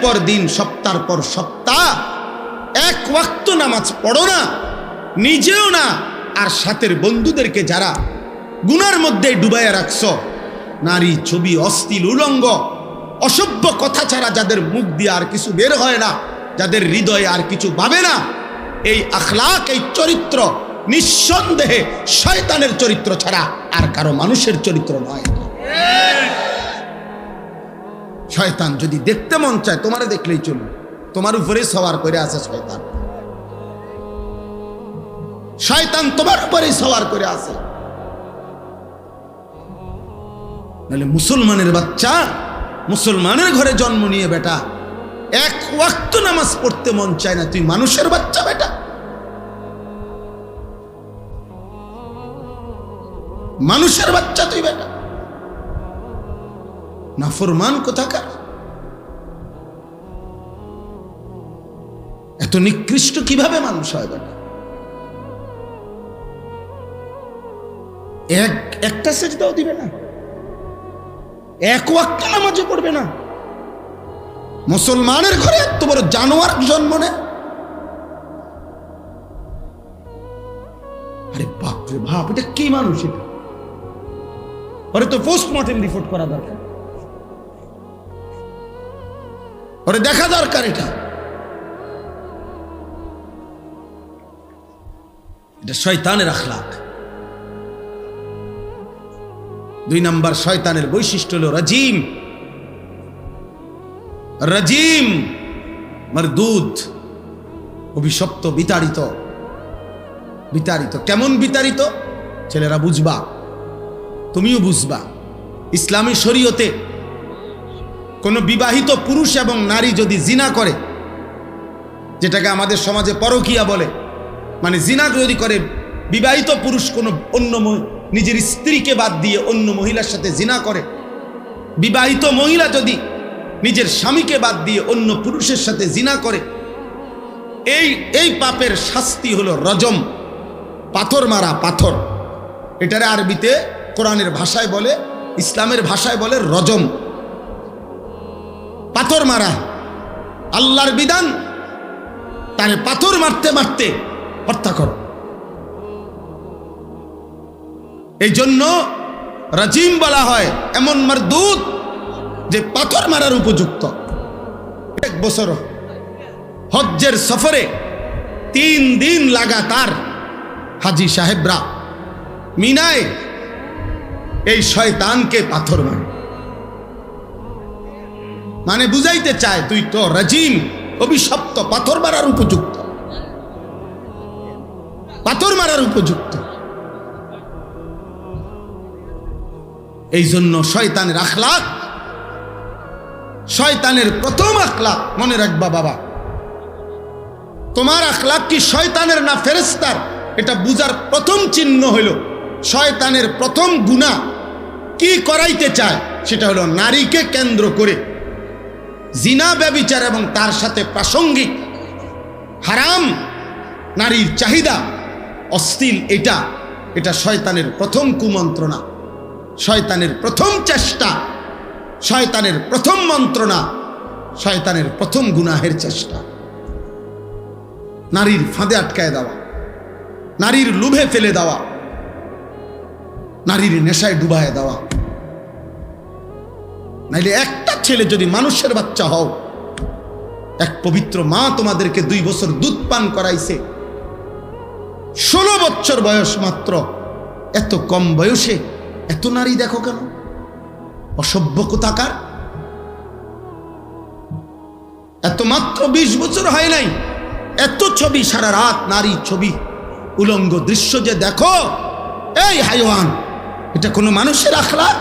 পর দিন, সপ্তাহ পর সপ্তাহ এক ওয়াক্ত নামাজ পড়ো না, নিজেও না, আর সাথের বন্ধুদেরকে যারা গুনার মধ্যে ডুবাইয়া রাখছো, নারী, ছবি, অশ্লীল, উলঙ্গ, অসভ্য কথা ছাড়া যাদের মুখ দিয়ে আর কিছু বের হয় না, যাদের হৃদয়ে আর কিছু ভাবে না, এই আখলাক, এই চরিত্র নিঃসন্দেহে শয়তানের চরিত্র ছাড়া আর কারো মানুষের চরিত্র নয়। শয়তান যদি দেখতে মন চায়, তোমারে দেখলেই চলবে, তোমার উপরে সওয়ার করে আছে শয়তান। শয়তান তোমার উপরেই সওয়ার করে আছে। নাহলে মুসলমানের বাচ্চা, মুসলমানের ঘরে জন্ম নিয়ে বেটা, এক ওয়াক্ত নামাজ পড়তে মন চায় না, তুই মানুষের বাচ্চা বেটা, মানুষের বাচ্চা তুই বেটা, নাফরমান কোথাকার। এত নিকৃষ্ট কিভাবে মানুষ হয় বেটা? একটা সেজদাও দিবে না, এক ওয়াক্ত নামাজও পড়বে না। মুসলমানের ঘরে এত বড় জানোয়ার জন্ম নেয়। আরে বাপ রে বাপ, এটা কি মানুষ? এটা ওরে তো পোস্টমর্টেম রিপোর্ট করা দরকার, ওরে দেখা দরকার। এটা শয়তানের আখলাক। 2 নম্বর শয়তানের বৈশিষ্ট্য হলো রাজিম। রাজিম মারদুদ, অভিশপ্ত, বিতাড়িত। বিতাড়িত কেমন বিতাড়িত? ছেলেরা বুঝবা, তুমিও বুঝবা। ইসলামী শরীয়তে কোনো বিবাহিত পুরুষ এবং নারী যদি জিনা করে, যেটাকে আমাদের সমাজে পরকীয়া বলে, মানে জিনা যদি করে, বিবাহিত পুরুষ কোনো অন্য নিজের স্ত্রীকে বাদ দিয়ে অন্য মহিলার সাথে জিনা করে, বিবাহিত মহিলা যদি নিজের স্বামীকে বাদ দিয়ে অন্য পুরুষের সাথে জিনা করে, এই পাপের শাস্তি হলো রজম, পাথর মারা। পাথর, এটারে আরবিতে কোরআনের ভাষায় বলে, ইসলামের ভাষায় বলে রজম, পাথর মারা। আল্লাহর বিধান, তারে পাথর মারতে মারতে হত্যা করো। এই জন্য রাজিম বলা হয় এমন মারদুদ যে পাথর মারার উপযুক্ত। 1 বছর হজ্জের সফরে 3 দিন লাগাতার হাজি সাহেবরা মিনায় এই শয়তানকে পাথর মারে। মানে বুঝাইতে চায় তুই তো রাজিম, অভিশপ্ত, পাথর মারার উপযুক্ত, পাথর মারার উপযুক্ত। এই জন্য শয়তানের আখলাক, শয়তানের প্রথম আখলাক মনে রাখবা বাবা, তোমার আখলাক কি শয়তানের না ফেরেশতার, এটা বুঝার প্রথম চিহ্ন হলো শয়তানের প্রথম গুনাহ কি করাইতে চায়, সেটা হলো নারীকে কেন্দ্র করে জিনা, ব্যভিচার এবং তার সাথে প্রাসঙ্গিক হারাম নারীর চাহিদা, অশ্লীল, এটা শয়তানের প্রথম কুমন্ত্রণা, শয়তানের প্রথম চেষ্টা, শয়তানের প্রথম মন্ত্রণা, শয়তানের প্রথম গুনাহের চেষ্টা। নারীর ফাঁদে আটকায় দেওয়া, নারীর লোভে ফেলে দেওয়া, নারীর নেশায় ডুবায় দেওয়া। নাইলে একটা ছেলে যদি মানুষের বাচ্চা হও, এক পবিত্র মা তোমাদেরকে 2 বছর দুধ পান করাইছে, 16 বছর বয়স মাত্র, এত কম বয়সে এত নারী দেখো কেন? অসভ্য কোথাকার। এত মাত্র 20 বছর হয় নাই, এত ছবি, সারা রাত নারী ছবি, উলঙ্গ দৃশ্য যে দেখো, এই হাইওয়ান, এটা কোনো মানুষের আখলাক?